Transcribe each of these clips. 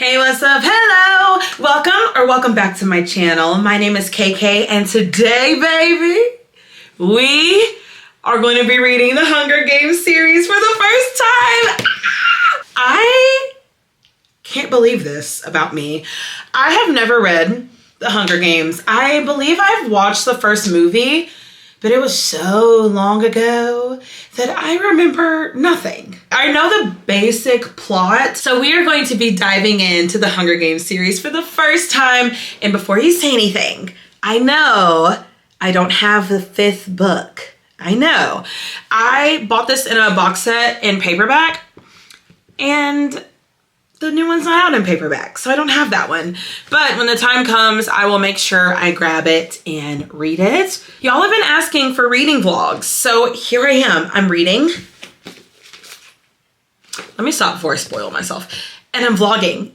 Hey, what's up? Hello! Welcome back to my channel. My name is KK, and today, baby, we are going to be reading the Hunger Games series for the first time. I can't believe this about me. I have never read the Hunger Games. I believe I've watched the first movie, but it was so long ago that I remember nothing. I know the basic plot, so we are going to be diving into the Hunger Games series for the first time. And before you say anything, I know I don't have the 5th book. I know. I bought this in a box set in paperback, and the new one's not out in paperback, so I don't have that one. But when the time comes, I will make sure I grab it and read it. Y'all have been asking for reading vlogs, so here I am. I'm reading. Let me stop before I spoil myself. And I'm vlogging.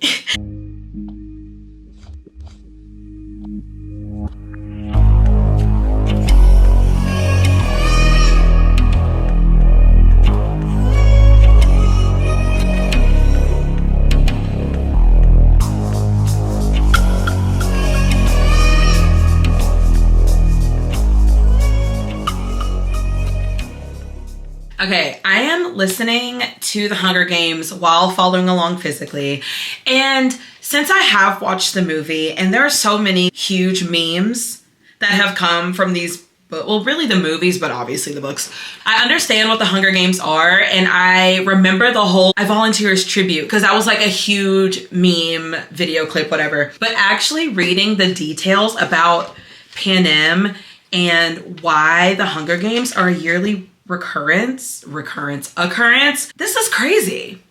Okay, I am listening to the Hunger Games while following along physically. And since I have watched the movie, and there are so many huge memes that have come from these, well, really the movies, but obviously the books. I understand what the Hunger Games are, and I remember the whole I volunteer as tribute, because that was like a huge meme, video clip, whatever. But actually reading the details about Panem and why the Hunger Games are a yearly occurrence. This is crazy.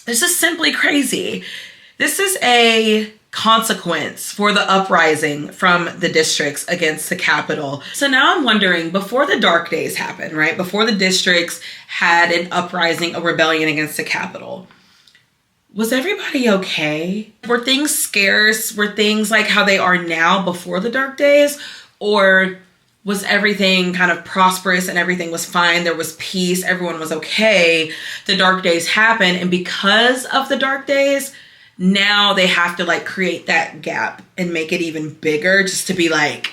This is simply crazy. This is a consequence for the uprising from the districts against the capital. So now I'm wondering, before the dark days happened, right? Before the districts had an uprising, a rebellion against the capital, was everybody okay? Were things scarce? Were things like how they are now before the dark days? Or was everything kind of prosperous and everything was fine? There was peace. Everyone was okay. The dark days happened. And because of the dark days, now they have to like create that gap and make it even bigger just to be like,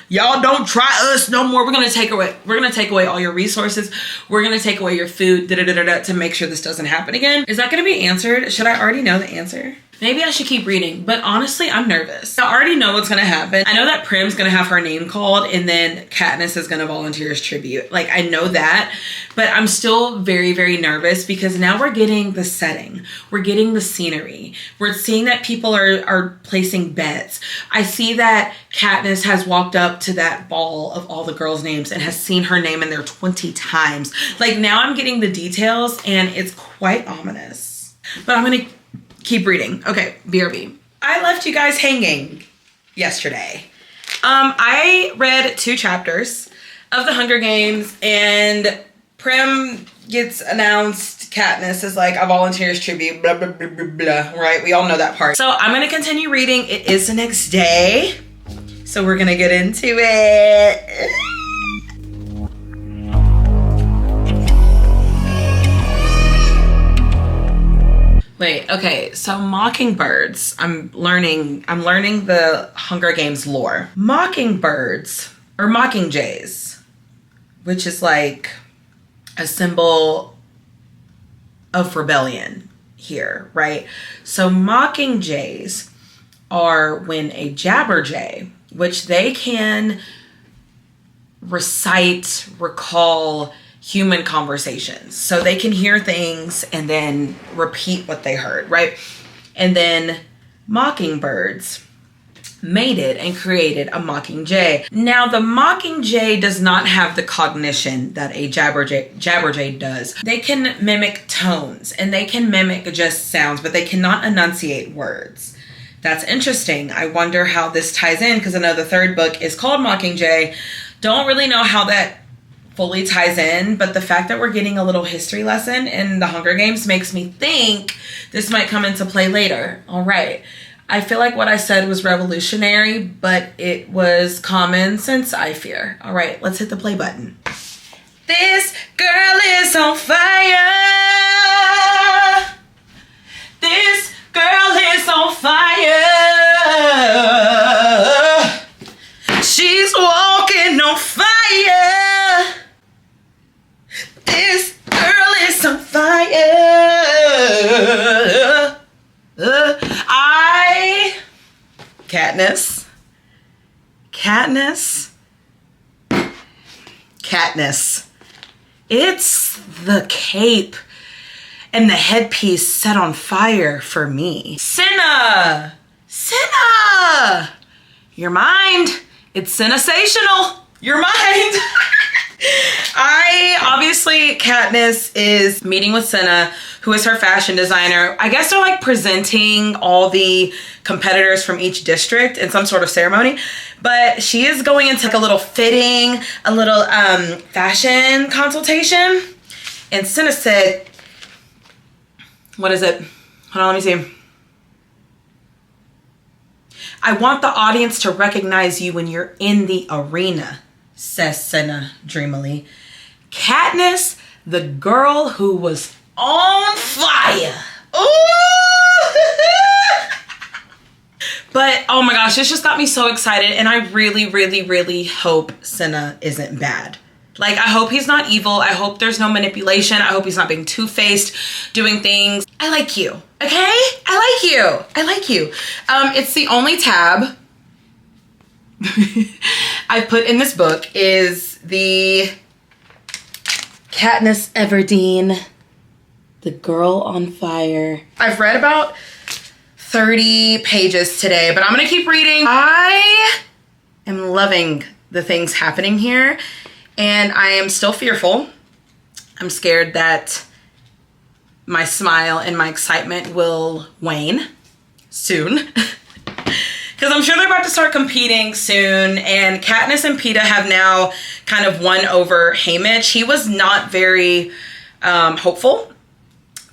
y'all don't try us no more. We're going to take away all your resources. We're going to take away your food to make sure this doesn't happen again. Is that going to be answered? Should I already know the answer? Maybe I should keep reading, but honestly, I'm nervous. I already know what's gonna happen. I know that Prim's gonna have her name called, and then Katniss is gonna volunteer as tribute. Like, I know that, but I'm still very, very nervous because now we're getting the setting. We're getting the scenery. We're seeing that people are placing bets. I see that Katniss has walked up to that ball of all the girls' names and has seen her name in there 20 times. Like, now I'm getting the details, and it's quite ominous. But I'm gonna keep reading. Okay, BRB. I left you guys hanging yesterday. I read 2 chapters of the Hunger Games, and Prim gets announced. Katniss is like, I volunteer as tribute, blah, blah, blah, blah, blah, right? We all know that part. So I'm gonna continue reading. It is the next day, so we're gonna get into it. Wait, okay, so mockingbirds. I'm learning the Hunger Games lore. Mockingbirds, or mockingjays, which is like a symbol of rebellion here, right? So mockingjays are when a jabberjay, which they can recall human conversations. So they can hear things and then repeat what they heard, right? And then mockingbirds mated and created a mockingjay. Now the mockingjay does not have the cognition that a jabberjay does. They can mimic tones and they can mimic just sounds, but they cannot enunciate words. That's interesting. I wonder how this ties in, because I know the 3rd book is called Mockingjay. Don't really know how that fully ties in, but the fact that we're getting a little history lesson in the Hunger Games makes me think this might come into play later. All right. I feel like what I said was revolutionary, but it was common sense, I fear. All right, let's hit the play button. This girl is on fire. This girl Katniss. It's the cape and the headpiece set on fire for me. Cinna! Your mind. It's sensational. Your mind. Obviously, Katniss is meeting with Cinna, who is her fashion designer. I guess they're like presenting all the competitors from each district in some sort of ceremony. But she is going into like a little fitting, a little fashion consultation. And Cinna said, what is it? Hold on, let me see. I want the audience to recognize you when you're in the arena, says Cinna dreamily. Katniss, the girl who was on fire. Ooh! But oh my gosh, this just got me so excited, and I really, really, really hope Cinna isn't bad. Like, I hope he's not evil. I hope there's no manipulation. I hope he's not being two-faced, doing things. I like you, okay? I like you. It's the only tab I put in this book is the Katniss Everdeen, the girl on fire. I've read about 30 pages today, but I'm gonna keep reading. I am loving the things happening here, and I am still fearful. I'm scared that my smile and my excitement will wane soon. Because I'm sure they're about to start competing soon, and Katniss and Peeta have now kind of won over Haymitch. He was not very hopeful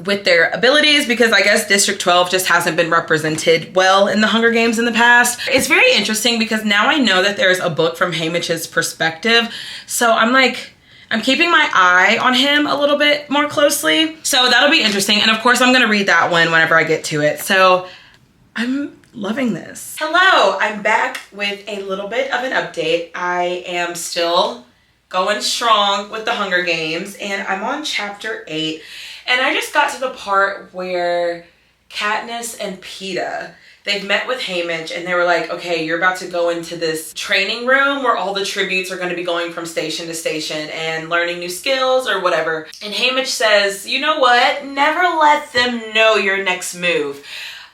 with their abilities because I guess District 12 just hasn't been represented well in the Hunger Games in the past. It's very interesting because now I know that there's a book from Haymitch's perspective. So I'm keeping my eye on him a little bit more closely. So that'll be interesting. And of course I'm gonna read that one whenever I get to it. So I'm loving this. Hello, I'm back with a little bit of an update. I am still going strong with the Hunger Games, and I'm on chapter 8. And I just got to the part where Katniss and Peeta, they've met with Haymitch, and they were like, okay, you're about to go into this training room where all the tributes are going to be going from station to station and learning new skills or whatever. And Haymitch says, you know what? Never let them know your next move.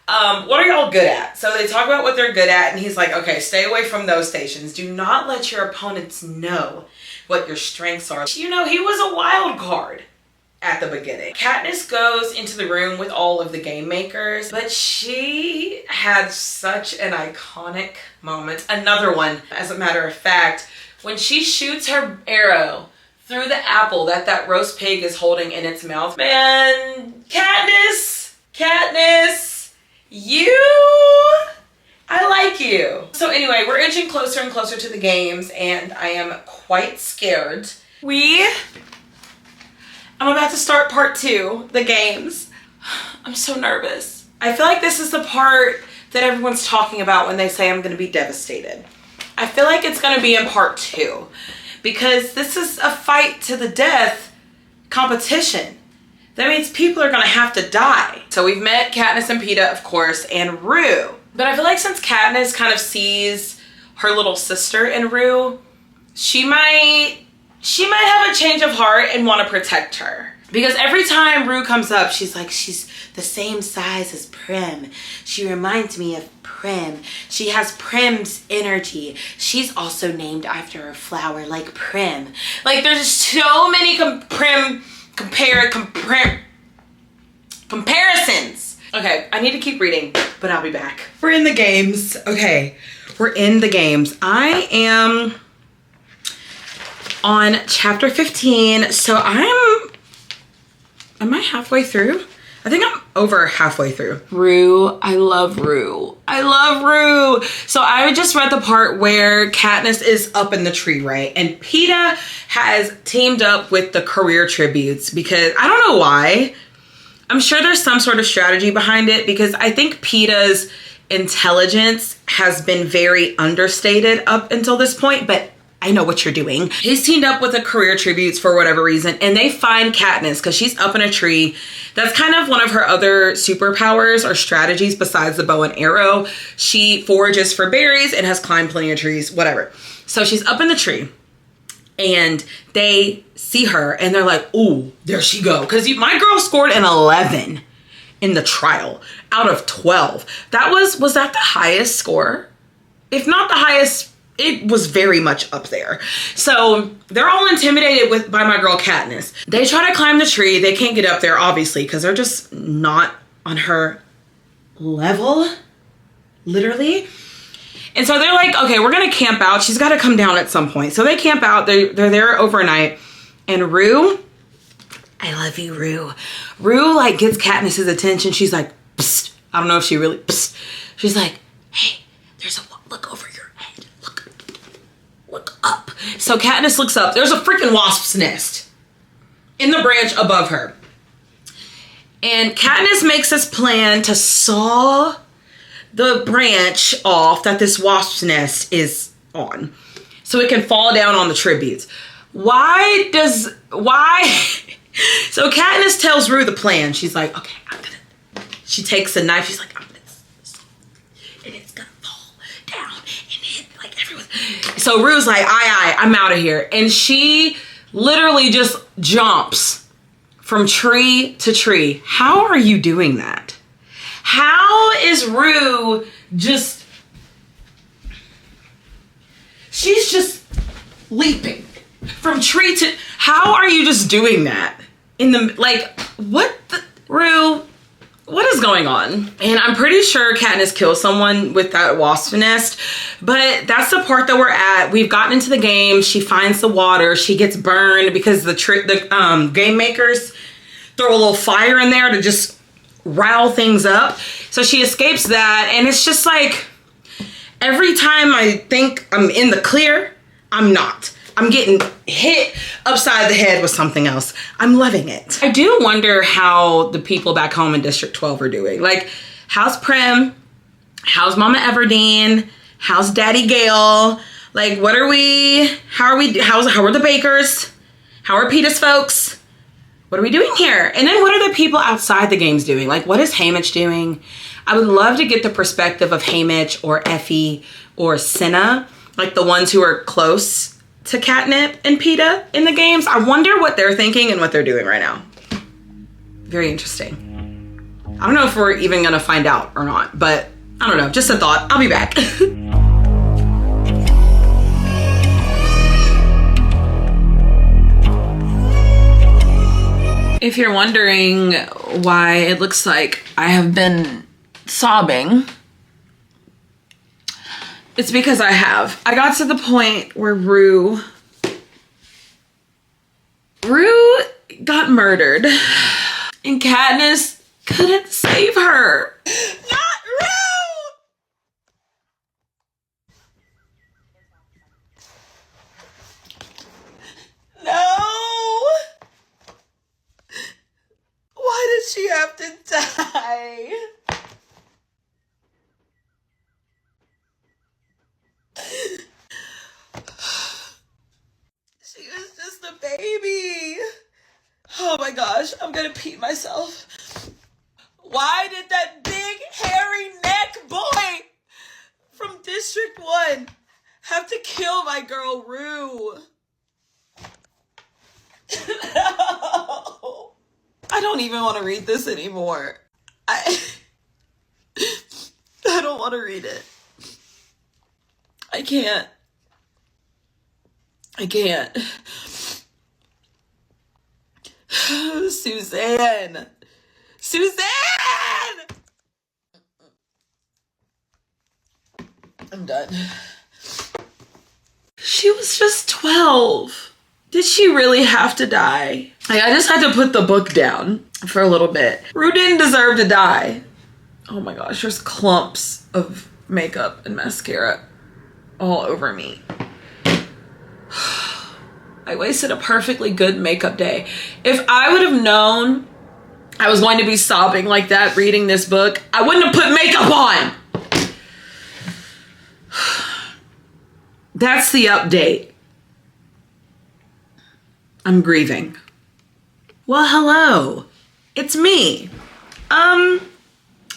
What are y'all good at? So they talk about what they're good at, and he's like, okay, stay away from those stations. Do not let your opponents know what your strengths are. You know, he was a wild card at the beginning. Katniss goes into the room with all of the game makers, but she had such an iconic moment. Another one, as a matter of fact, when she shoots her arrow through the apple that roast pig is holding in its mouth. Man, Katniss, I like you. So anyway, we're inching closer and closer to the games, and I am quite scared. I'm about to start part 2, the games. I'm so nervous. I feel like this is the part that everyone's talking about when they say I'm gonna be devastated. I feel like it's gonna be in part 2 because this is a fight to the death competition. That means people are gonna have to die. So we've met Katniss and Peeta, of course, and Rue. But I feel like since Katniss kind of sees her little sister in Rue, she might have a change of heart and want to protect her. Because every time Rue comes up, she's like, she's the same size as Prim. She reminds me of Prim. She has Prim's energy. She's also named after a flower like Prim. Like, there's so many comparisons. Okay, I need to keep reading, but I'll be back. We're in the games. Okay, we're in the games. I am on chapter 15. So am I halfway through? I think I'm over halfway through. Rue, I love Rue. So I just read the part where Katniss is up in the tree, right? And Peeta has teamed up with the career tributes because I don't know why. I'm sure there's some sort of strategy behind it because I think Peeta's intelligence has been very understated up until this point, but I know what you're doing. He's teamed up with the career tributes for whatever reason, and they find Katniss because she's up in a tree. That's kind of one of her other superpowers or strategies besides the bow and arrow. She forages for berries and has climbed plenty of trees, whatever. So she's up in the tree, and they see her, and they're like, ooh, there she go. Because my girl scored an 11 in the trial out of 12. Was that the highest score? If not the highest, it was very much up there. So they're all intimidated by my girl Katniss. They try to climb the tree. They can't get up there, obviously, because they're just not on her level, literally. And so they're like, okay, we're going to camp out. She's got to come down at some point. So they camp out. They're there overnight. And Rue, I love you, Rue. Rue, like, gets Katniss's attention. She's like, psst. I don't know if she really, psst. She's like, hey, look over your head. Look up. So Katniss looks up. There's a freaking wasp's nest in the branch above her. And Katniss makes this plan to saw the branch off that this wasp's nest is on, so it can fall down on the tributes. Why? So Katniss tells Rue the plan. She's like, okay, she takes a knife. She's like, I'm gonna, and it's gonna fall down and hit like everyone. So Rue's like, aye, I'm out of here. And she literally just jumps from tree to tree. How are you doing that? How is Rue she's just leaping from tree to, how are you just doing that? Rue, what is going on? And I'm pretty sure Katniss kills someone with that wasp nest, but that's the part that we're at. We've gotten into the game. She finds the water. She gets burned because the game makers throw a little fire in there to just rile things up. So she escapes that, and it's just like every time I think I'm in the clear, I'm not. I'm getting hit upside the head with something else. I'm loving it. I do wonder how the people back home in District 12 are doing. Like, how's Prim? How's Mama Everdeen? How's Daddy Gale? Like, how are the Bakers? How are Peeta's folks? What are we doing here? And then what are the people outside the games doing? Like, what is Haymitch doing? I would love to get the perspective of Haymitch or Effie or Cinna, like the ones who are close to Catnip and Peeta in the games. I wonder what they're thinking and what they're doing right now. Very interesting. I don't know if we're even gonna find out or not, but I don't know, just a thought. I'll be back. If you're wondering why it looks like I have been sobbing, it's because I have. I got to the point where Rue got murdered and Katniss couldn't save her. Not Rue! No! Why did she have to die? She was just a baby. Oh my gosh, I'm gonna pee myself. Why did that big hairy neck boy from District 1 have to kill my girl Rue? No. I don't even want to read this anymore. I don't want to read it. I can't. Suzanne! I'm done. She was just 12. Did she really have to die? Like, I just had to put the book down for a little bit. Rue didn't deserve to die. Oh my gosh, there's clumps of makeup and mascara all over me. I wasted a perfectly good makeup day. If I would have known I was going to be sobbing like that reading this book, I wouldn't have put makeup on. That's the update. I'm grieving. Well, hello. It's me. I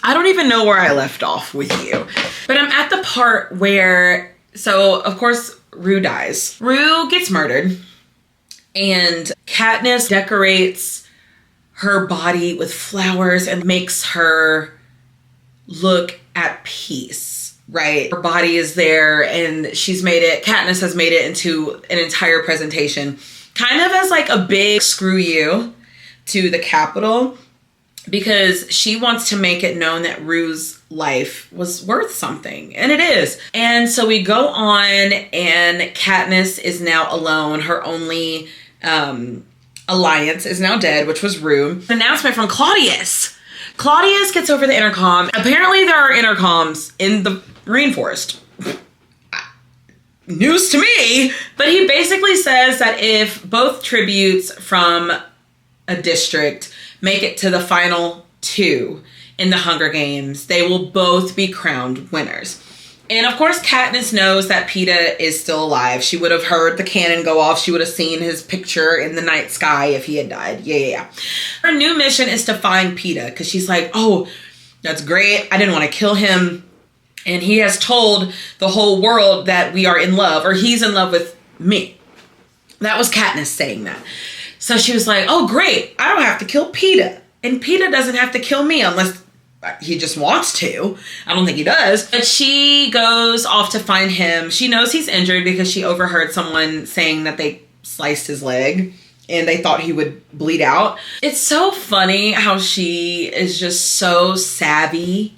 don't even know where I left off with you. But I'm at the part where, so of course, Rue dies. Rue gets murdered. And Katniss decorates her body with flowers and makes her look at peace, right? Her body is there and Katniss has made it into an entire presentation, kind of as like a big screw you to the Capitol, because she wants to make it known that Rue's life was worth something, and it is. And so we go on, and Katniss is now alone. Her only alliance is now dead, which was Rue. An announcement from Claudius. Claudius gets over the intercom. Apparently there are intercoms in the rainforest. News to me. But he basically says that if both tributes from a district make it to the final 2 in the Hunger Games, they will both be crowned winners. And of course, Katniss knows that Peeta is still alive. She would have heard the cannon go off. She would have seen his picture in the night sky if he had died. Yeah. Her new mission is to find Peeta, because she's like, oh, that's great. I didn't want to kill him. And he has told the whole world that we are in love, or he's in love with me. That was Katniss saying that. So she was like, oh, great. I don't have to kill Peeta. And Peeta doesn't have to kill me unless he just wants to. I don't think he does. But she goes off to find him. She knows he's injured because she overheard someone saying that they sliced his leg and they thought he would bleed out. It's so funny how she is just so savvy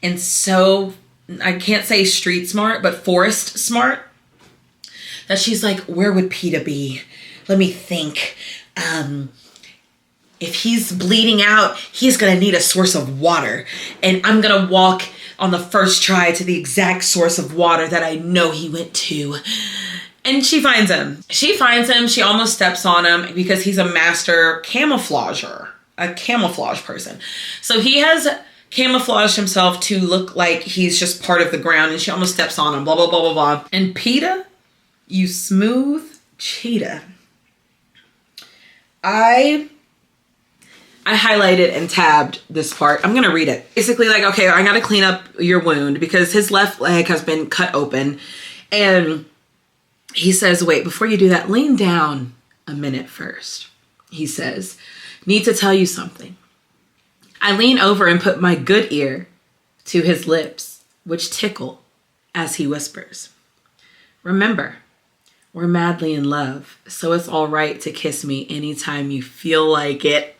and so, I can't say street smart, but forest smart, that she's like, where would Peeta be? Let me think. If he's bleeding out, he's gonna need a source of water. And I'm gonna walk on the first try to the exact source of water that I know he went to. And she finds him. She almost steps on him because he's a master camouflager, a camouflage person. So he has camouflaged himself to look like he's just part of the ground, and she almost steps on him, blah, blah, blah, blah, blah. And Peeta, you smooth cheetah. I highlighted and tabbed this part. I'm going to read it. Basically, like, okay, I got to clean up your wound because his left leg has been cut open. And he says, wait, before you do that, lean down a minute first. He says, need to tell you something. I lean over and put my good ear to his lips, which tickle as he whispers. Remember, we're madly in love, so it's all right to kiss me anytime you feel like it.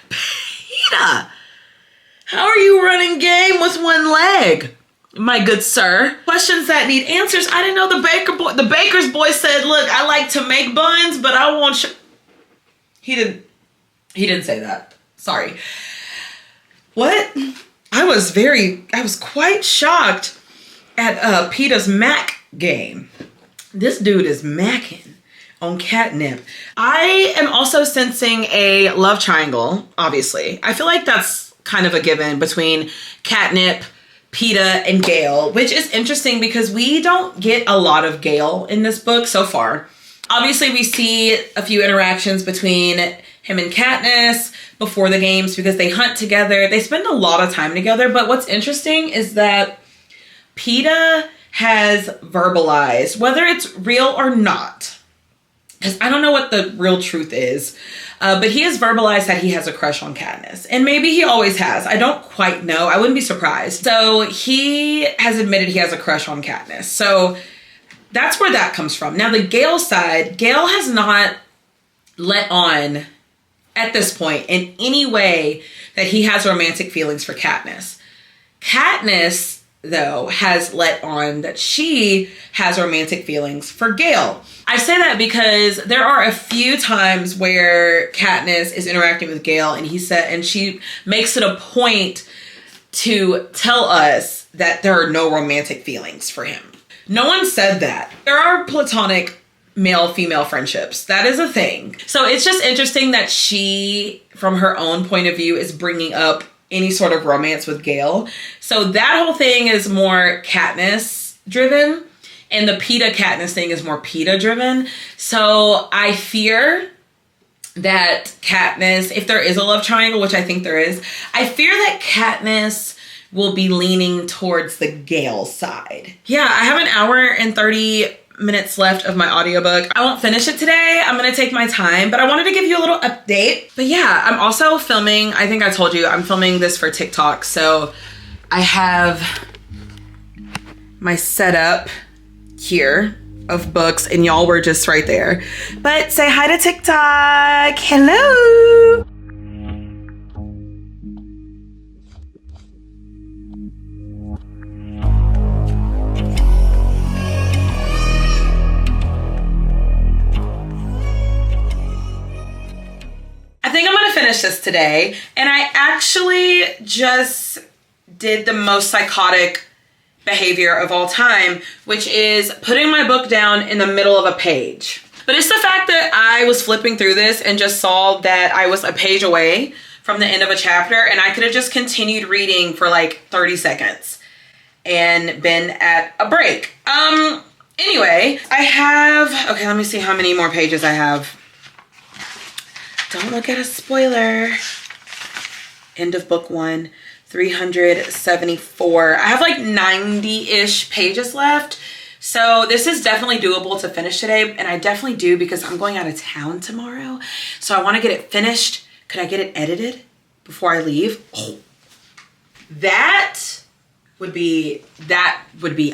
Peeta, how are you running game with one leg, my good sir? Questions that need answers. I didn't know the baker's boy said, look, I like to make buns, but I want you. He didn't say that. Sorry. What? I was quite shocked at Peeta's Mac game. This dude is macking on catnip. I am also sensing a love triangle, obviously. I feel like that's kind of a given between Catnip, Peeta, and Gale, which is interesting because we don't get a lot of Gale in this book so far. Obviously, we see a few interactions between him and Katniss before the games because they hunt together. They spend a lot of time together. But what's interesting is that Peeta has verbalized, whether it's real or not, because I don't know what the real truth is, but he has verbalized that he has a crush on Katniss. And maybe he always has. I don't quite know. I wouldn't be surprised. So he has admitted he has a crush on Katniss. So that's where that comes from. Now, the Gale side, Gale has not let on at this point in any way that he has romantic feelings for Katniss. Katniss, though, has let on that she has romantic feelings for Gale. I say that because there are a few times where Katniss is interacting with Gale and she makes it a point to tell us that there are no romantic feelings for him. No one said that. There are platonic male-female friendships. That is a thing. So it's just interesting that she, from her own point of view, is bringing up any sort of romance with Gale. So that whole thing is more Katniss driven. And the Peeta Katniss thing is more Peeta driven. So I fear that Katniss, if there is a love triangle, which I think there is, I fear that Katniss will be leaning towards the Gale side. Yeah, I have an hour and 30 minutes left of my audiobook. I won't finish it today. I'm gonna take my time, but I wanted to give you a little update. But yeah, I'm also filming, I think I told you, I'm filming this for TikTok. So I have my setup here of books and y'all were just right there. But say hi to TikTok. Hello. I think I'm gonna finish this today. And I actually just did the most psychotic behavior of all time, which is putting my book down in the middle of a page. But it's the fact that I was flipping through this and just saw that I was a page away from the end of a chapter, and I could have just continued reading for like 30 seconds and been at a break. Anyway, I have, okay, let me see how many more pages I have. Don't look at a spoiler. End of book 1, 374. I have like 90-ish pages left. So this is definitely doable to finish today. And I definitely do because I'm going out of town tomorrow. So I want to get it finished. Could I get it edited before I leave? Oh, that would be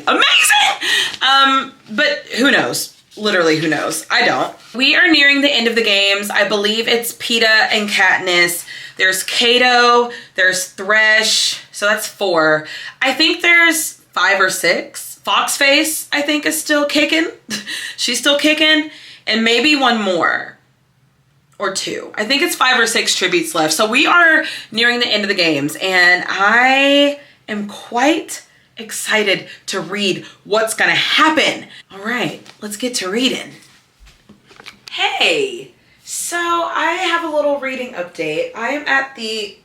amazing. But who knows? Literally, who knows? I don't. We are nearing the end of the games. I believe it's Peeta and Katniss. There's Cato, there's Thresh, so that's 4. I think there's 5 or 6. Foxface, I think, is still kicking. She's still kicking. And maybe one more. Or 2. I think it's 5 or 6 tributes left. So we are nearing the end of the games. And I am quite excited to read what's gonna happen. All right, let's get to reading. Hey, so I have a little reading update. I'm at the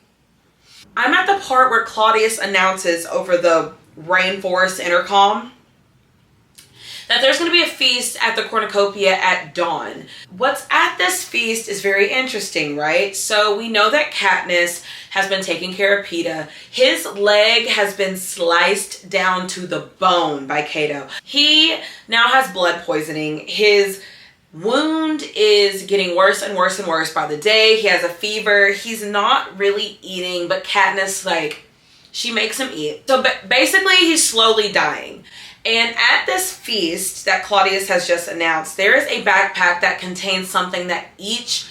part where Claudius announces over the rainforest intercom that there's going to be a feast at the cornucopia at dawn. What's at this feast is very interesting, right? So we know that Katniss has been taking care of Peeta. His leg has been sliced down to the bone by Cato. He now has blood poisoning. His wound is getting worse and worse and worse by the day. He has a fever. He's not really eating, but Katniss, like, she makes him eat. So basically, he's slowly dying. And at this feast that Claudius has just announced, there is a backpack that contains something that each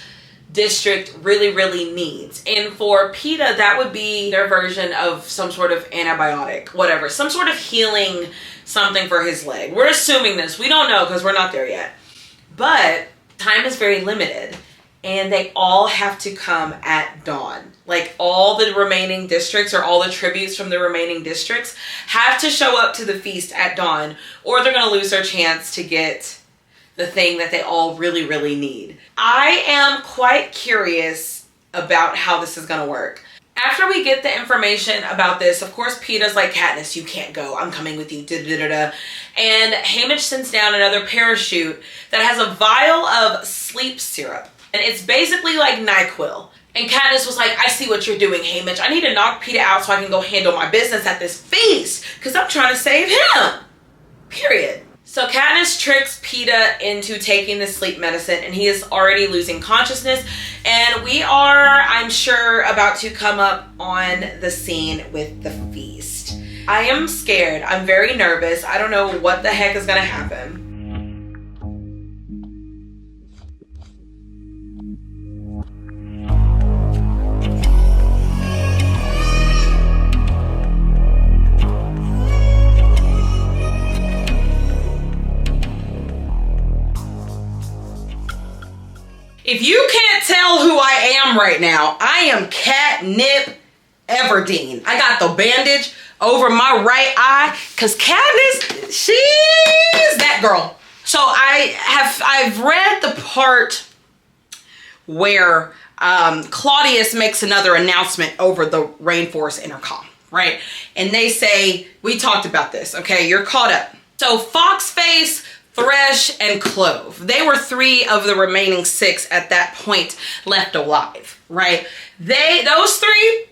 district really, really needs. And for Peeta, that would be their version of some sort of antibiotic, whatever, some sort of healing something for his leg. We're assuming this. We don't know because we're not there yet. But time is very limited and they all have to come at dawn. Like all the remaining districts or all the tributes from the remaining districts have to show up to the feast at dawn or they're going to lose their chance to get the thing that they all really, really need. I am quite curious about how this is going to work. After we get the information about this, of course, Peeta's like, Katniss, you can't go. I'm coming with you. Da-da-da-da. And Haymitch sends down another parachute that has a vial of sleep syrup. And it's basically like NyQuil. And Katniss was like, I see what you're doing, Haymitch. I need to knock Peeta out so I can go handle my business at this feast because I'm trying to save him. Period. So Katniss tricks Peeta into taking the sleep medicine and he is already losing consciousness. And we are, I'm sure, about to come up on the scene with the feast. I am scared. I'm very nervous. I don't know what the heck is going to happen. If you can't tell who I am right now, I am Catnip Everdeen. I got the bandage over my right eye because Katniss, she's that girl. So I've read the part where Claudius makes another announcement over the rainforest intercom, right? And they say, we talked about this, okay? You're caught up. So Foxface, Thresh, and Clove. They were 3 of the remaining 6 at that point left alive, right? Those 3,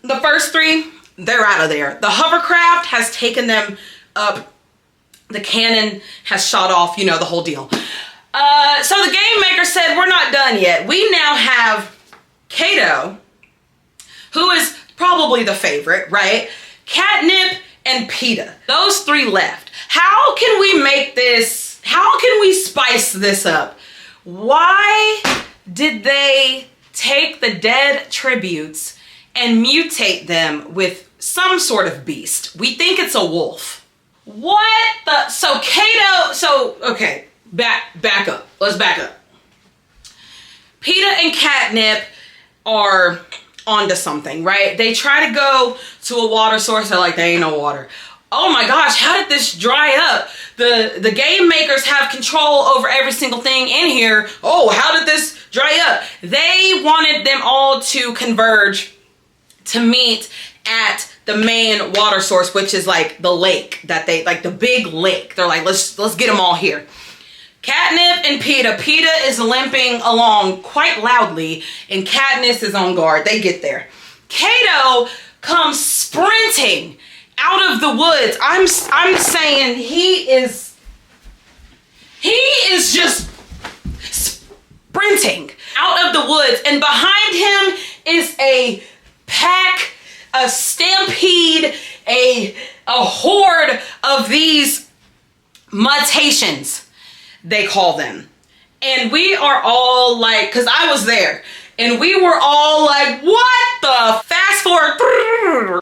the first 3, they're out of there. The hovercraft has taken them up. The cannon has shot off, you know, the whole deal. So the game maker said, we're not done yet. We now have Kato, who is probably the favorite, right? Catnip and Peeta. Those 3 left. How can we make this, how can we spice this up? Why did they take the dead tributes and mutate them with some sort of beast? We think it's a wolf. What the, so Kato, so, okay, back up. Let's back up. Peeta and Catnip are onto something, right? They try to go to a water source. They're like, there ain't no water. Oh my gosh, how did this dry up? The game makers have control over every single thing in here. Oh, how did this dry up? They wanted them all to converge to meet at the main water source, which is like the lake that they, like the big lake. They're like, let's get them all here. Catnip and Peeta. Peeta is limping along quite loudly, and Katniss is on guard. They get there. Kato comes sprinting out of the woods. I'm saying he is just sprinting out of the woods, and behind him is a pack, a stampede, a horde of these mutations, they call them. And we are all like, because I was there, and we were all like, what the? Fast forward.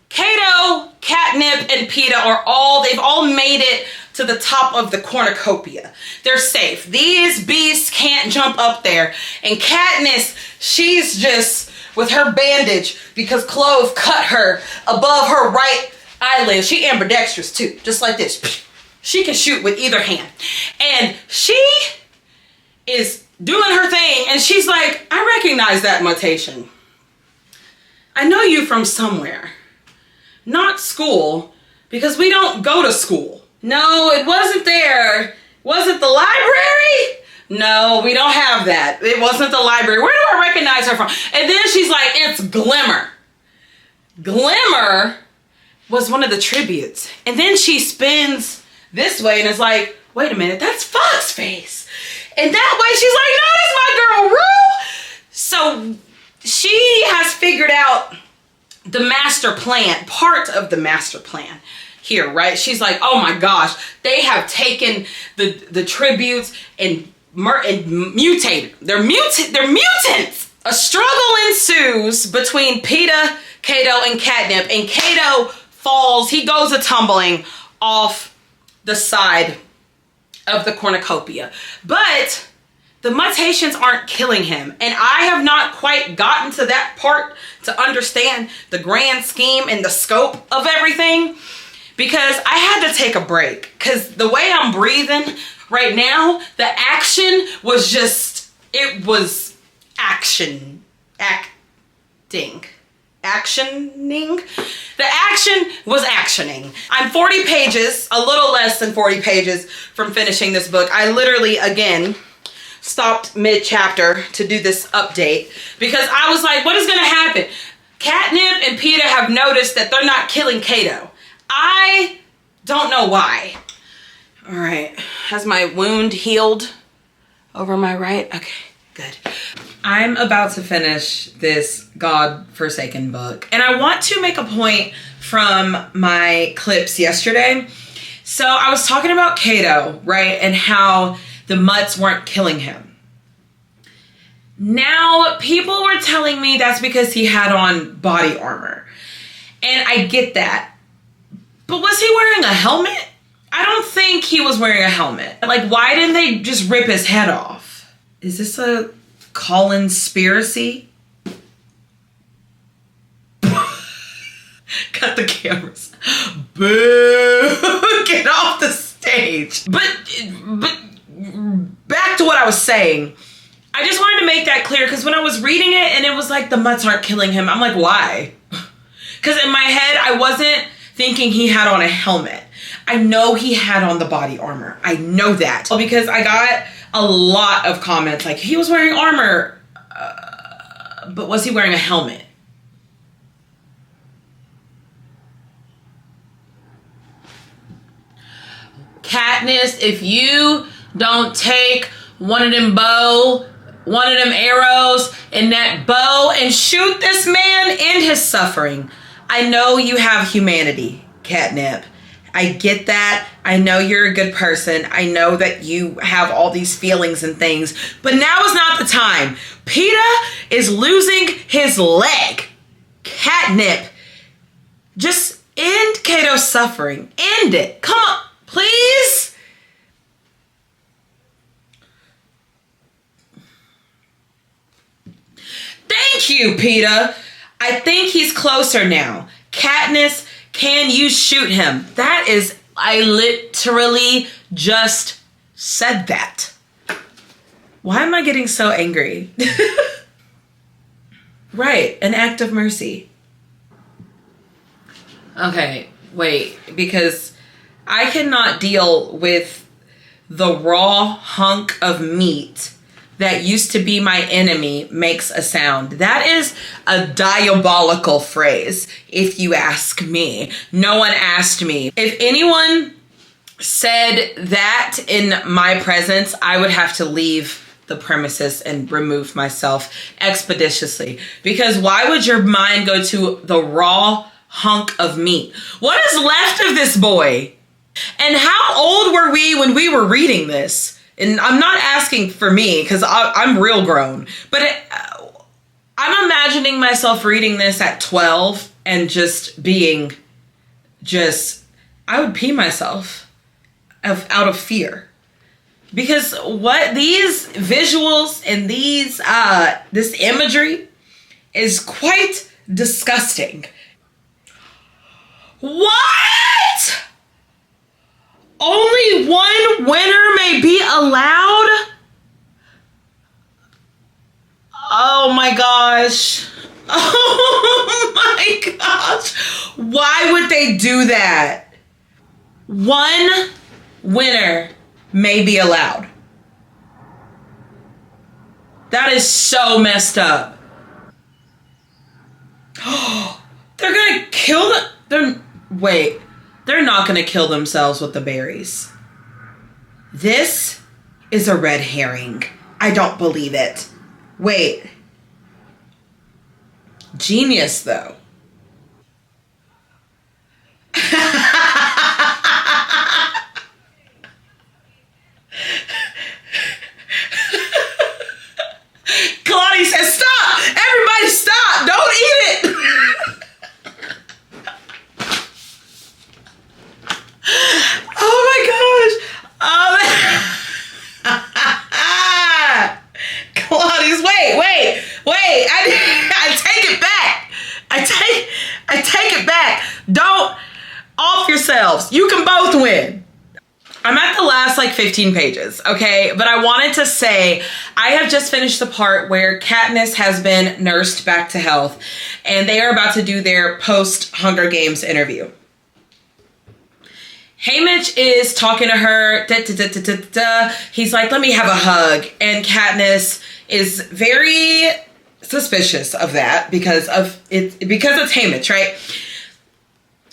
Kato, Catnip, and Peeta are all, they've all made it to the top of the cornucopia. They're safe. These beasts can't jump up there. And Katniss, she's just with her bandage because Clove cut her above her right eyelid. She ambidextrous too, just like this. She can shoot with either hand. And she is doing her thing, and she's like, I recognize that mutation. I know you from somewhere. Not school, because we don't go to school. No, it wasn't there. Was it the library? No, we don't have that. It wasn't the library. Where do I recognize her from? And then she's like, it's Glimmer. Glimmer was one of the tributes. And then she spins this way and is like, wait a minute, that's Foxface. And that way she's like, no, that's my girl Rue. So she has figured out the master plan, part of the master plan here, right? She's like, oh my gosh, they have taken the tributes and mutated. They're mutants. A struggle ensues between Peeta, Kato, and Catnip, and Kato falls. He goes a-tumbling off the side of the cornucopia. But the mutations aren't killing him. And I have not quite gotten to that part to understand the grand scheme and the scope of everything, because I had to take a break. Because the way I'm breathing right now, the action was just, it was actioning. The action was actioning. I'm 40 pages, a little less than 40 pages from finishing this book. I literally, again, stopped mid-chapter to do this update because I was like, what is going to happen? Catnip and Peeta have noticed that they're not killing Kato. I don't know why. All right, has my wound healed over my right? Okay, good. I'm about to finish this God-forsaken book, and I want to make a point from my clips yesterday. So I was talking about Kato, right, and how the mutts weren't killing him. Now, people were telling me that's because he had on body armor, and I get that. But was he wearing a helmet? I don't think he was wearing a helmet. Like, why didn't they just rip his head off? Is this a Colin-spiracy? Cut the cameras. Boo! Get off the stage. But back to what I was saying. I just wanted to make that clear because when I was reading it and it was like the mutts aren't killing him, I'm like, why? Because in my head, I wasn't thinking he had on a helmet. I know he had on the body armor. I know that. Because I got a lot of comments like, he was wearing armor, but was he wearing a helmet? Katniss, if you don't take one of them arrows and that bow and shoot this man in his suffering. I know you have humanity, Catnip. I get that. I know you're a good person. I know that you have all these feelings and things, but now is not the time. Peeta is losing his leg. Catnip, just end Cato's suffering. End it. Come on, please. Thank you, Peeta. I think he's closer now. Katniss, can you shoot him? That is, I literally just said that. Why am I getting so angry? Right, an act of mercy. Okay, wait, because I cannot deal with the raw hunk of meat that used to be my enemy makes a sound. That is a diabolical phrase, if you ask me. No one asked me. If anyone said that in my presence, I would have to leave the premises and remove myself expeditiously. Because why would your mind go to the raw hunk of meat? What is left of this boy? And how old were we when we were reading this? And I'm not asking for me because I'm real grown, but I'm imagining myself reading this at 12 and just being I would pee myself out of fear. Because what these visuals and this imagery is quite disgusting. What? Only one winner may be allowed? Oh my gosh. Oh my gosh. Why would they do that? One winner may be allowed. That is so messed up. They're gonna kill them. They're not going to kill themselves with the berries. This is a red herring. I don't believe it. Wait. Genius, though. Claudia says, stop! Everybody stop! Don't eat it! Oh my gosh. Claudius, wait. I take it back. I take it back. Don't off yourselves. You can both win. I'm at the last 15 pages, okay? But I wanted to say, I have just finished the part where Katniss has been nursed back to health and they are about to do their post-Hunger Games interview. Haymitch is talking to her, he's like, let me have a hug. And Katniss is very suspicious of that because it's Haymitch, right?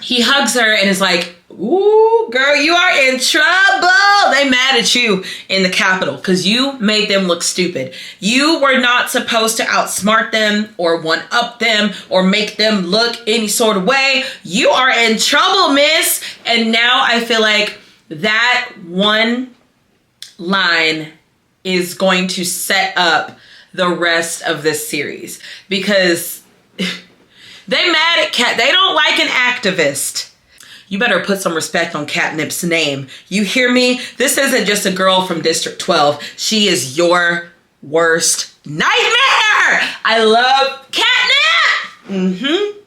He hugs her and is like, ooh, girl, you are in trouble. They mad at you in the Capitol because you made them look stupid. You were not supposed to outsmart them or one-up them or make them look any sort of way. You are in trouble, miss. And now I feel like that one line is going to set up the rest of this series because they mad at Cat. They don't like an activist. You better put some respect on Catnip's name. You hear me? This isn't just a girl from District 12. She is your worst nightmare. I love Catnip.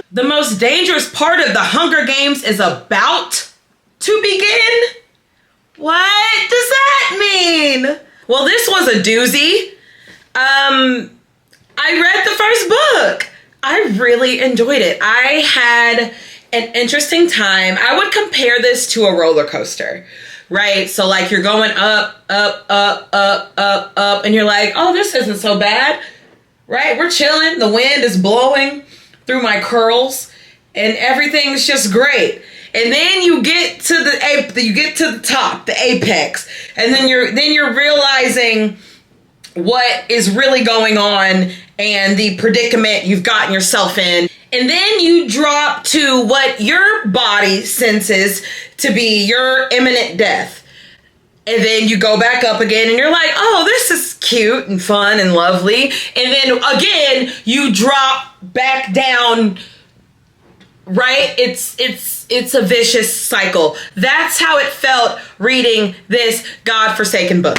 The most dangerous part of the Hunger Games is about to begin. What does that mean? Well, this was a doozy. I read the first book. I really enjoyed it. I had an interesting time. I would compare this to a roller coaster, right? So like you're going up, up, up, up, up, up, and you're like, oh, this isn't so bad, right? We're chilling. The wind is blowing through my curls and everything's just great. And then you get to the top, the apex, and then you're realizing what is really going on and the predicament you've gotten yourself in. And then you drop to what your body senses to be your imminent death. And then you go back up again and you're like, oh, this is cute and fun and lovely. And then again, you drop back down, right? It's a vicious cycle. That's how it felt reading this godforsaken book.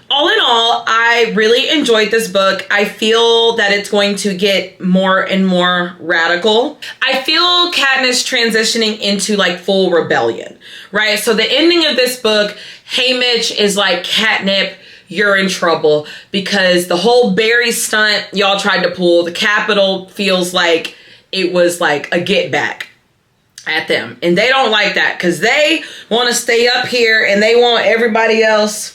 All in all, I really enjoyed this book. I feel that it's going to get more and more radical. I feel Katniss transitioning into like full rebellion, right? So the ending of this book, Haymitch is like, Catnip, you're in trouble because the whole Barry stunt y'all tried to pull, the Capitol feels like it was like a get back at them. And they don't like that because they want to stay up here and they want everybody else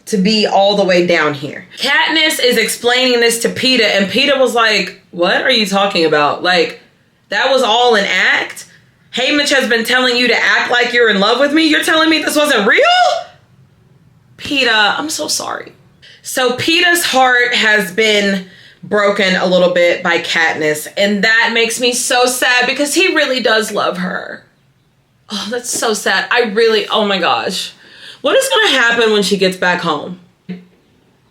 to be all the way down here. Katniss is explaining this to Peeta, and Peeta was like, what are you talking about? Like, that was all an act? Haymitch has been telling you to act like you're in love with me? You're telling me this wasn't real? Peeta, I'm so sorry. So Peeta's heart has been broken a little bit by Katniss, and that makes me so sad because he really does love her. Oh, that's so sad. Oh my gosh. What is going to happen when she gets back home?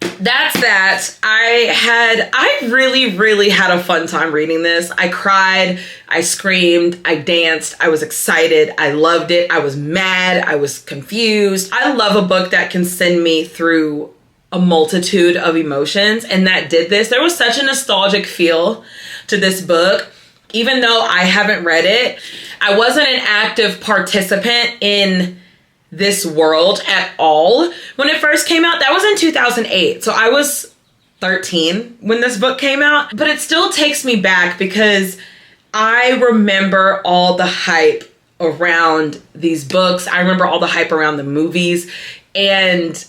That's that. I really had a fun time reading this. I cried, I screamed, I danced, I was excited, I loved it, I was mad, I was confused. I love a book that can send me through a multitude of emotions, and that did this. There was such a nostalgic feel to this book. Even though I haven't read it, I wasn't an active participant in this world at all when it first came out. That was in 2008, so I was 13 when this book came out. But it still takes me back because I remember all the hype around these books. I remember all the hype around the movies, and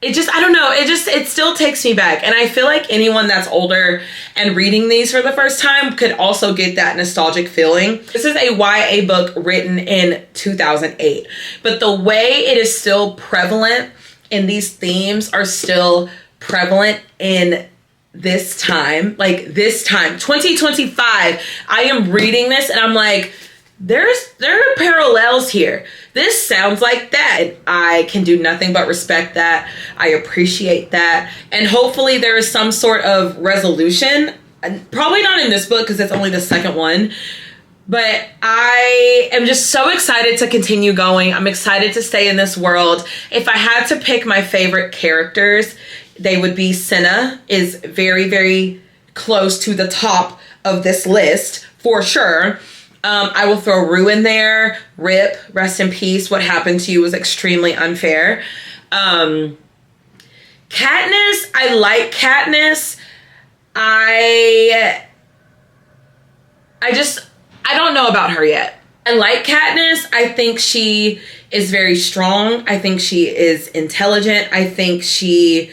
it just, I don't know, it still takes me back. And I feel like anyone that's older and reading these for the first time could also get that nostalgic feeling. This is a YA book written in 2008, but the way it is still prevalent and these themes are still prevalent in this time, like this time, 2025, I am reading this and I'm like, there are parallels here. This sounds like that. I can do nothing but respect that. I appreciate that. And hopefully there is some sort of resolution. Probably not in this book because it's only the second one. But I am just so excited to continue going. I'm excited to stay in this world. If I had to pick my favorite characters, they would be Cinna is very, very close to the top of this list for sure. I will throw Rue in there. Rip, rest in peace. What happened to you was extremely unfair. Katniss, I like Katniss. I don't know about her yet. I like Katniss. I think she is very strong. I think she is intelligent. I think she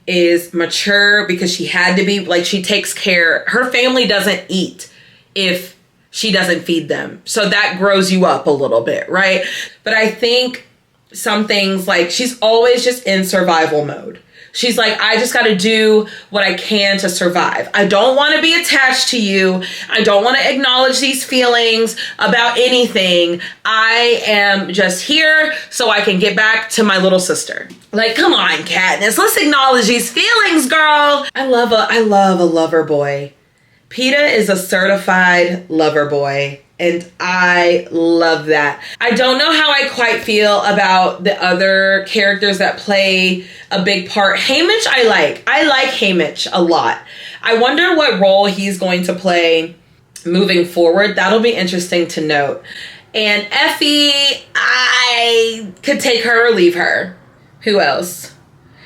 is mature because she had to be. Like, she takes care. Her family doesn't eat if she doesn't feed them. So that grows you up a little bit, right? But I think some things, like, she's always just in survival mode. She's like, I just got to do what I can to survive. I don't want to be attached to you. I don't want to acknowledge these feelings about anything. I am just here so I can get back to my little sister. Like, come on, Katniss, let's acknowledge these feelings, girl. I love a lover boy. Peeta is a certified lover boy, and I love that. I don't know how I quite feel about the other characters that play a big part. Haymitch, I like. I like Haymitch a lot. I wonder what role he's going to play moving forward. That'll be interesting to note. And Effie, I could take her or leave her. Who else?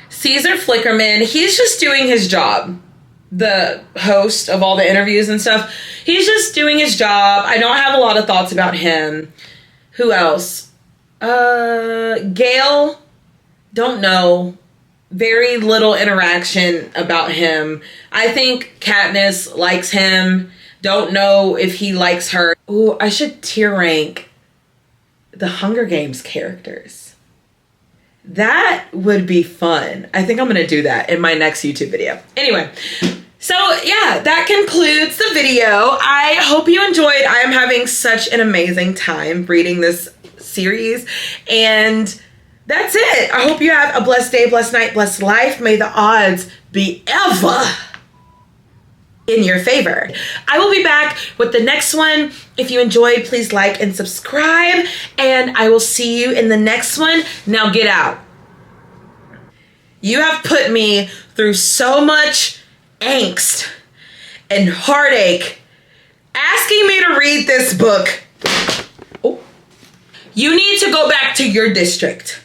Caesar Flickerman, he's just doing his job. the host of all the interviews and stuff. He's just doing his job. I don't have a lot of thoughts about him. Who else? Gail, don't know. Very little interaction about him. I think Katniss likes him. Don't know if he likes her. Ooh, I should tier rank the Hunger Games characters. That would be fun. I think I'm gonna do that in my next YouTube video. Anyway, so yeah, that concludes the video. I hope you enjoyed. I am having such an amazing time reading this series, and that's it. I hope you have a blessed day, blessed night, blessed life. May the odds be ever in your favor. I will be back with the next one. If you enjoyed, please like and subscribe, and I will see you in the next one. Now get out. You have put me through so much angst and heartache asking me to read this book. Oh. You need to go back to your district.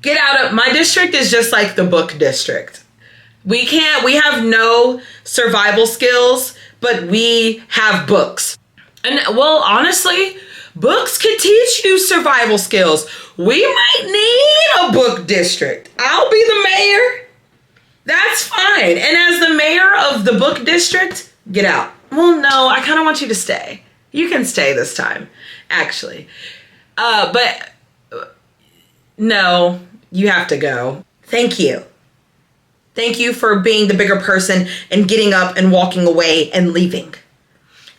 Get out of my district is just like the book district. We have no survival skills, but we have books. And well, honestly, books can teach you survival skills. We might need a book district. I'll be the mayor. That's fine. And as the mayor of the book district, get out. Well, no, I kind of want you to stay. You can stay this time, actually. But no, you have to go. Thank you. Thank you for being the bigger person and getting up and walking away and leaving.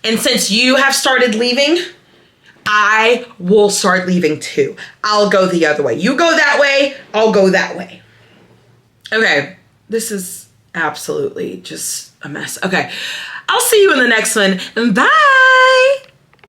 And since you have started leaving, I will start leaving too. I'll go the other way. You go that way, I'll go that way. Okay, this is absolutely just a mess. Okay, I'll see you in the next one. Bye.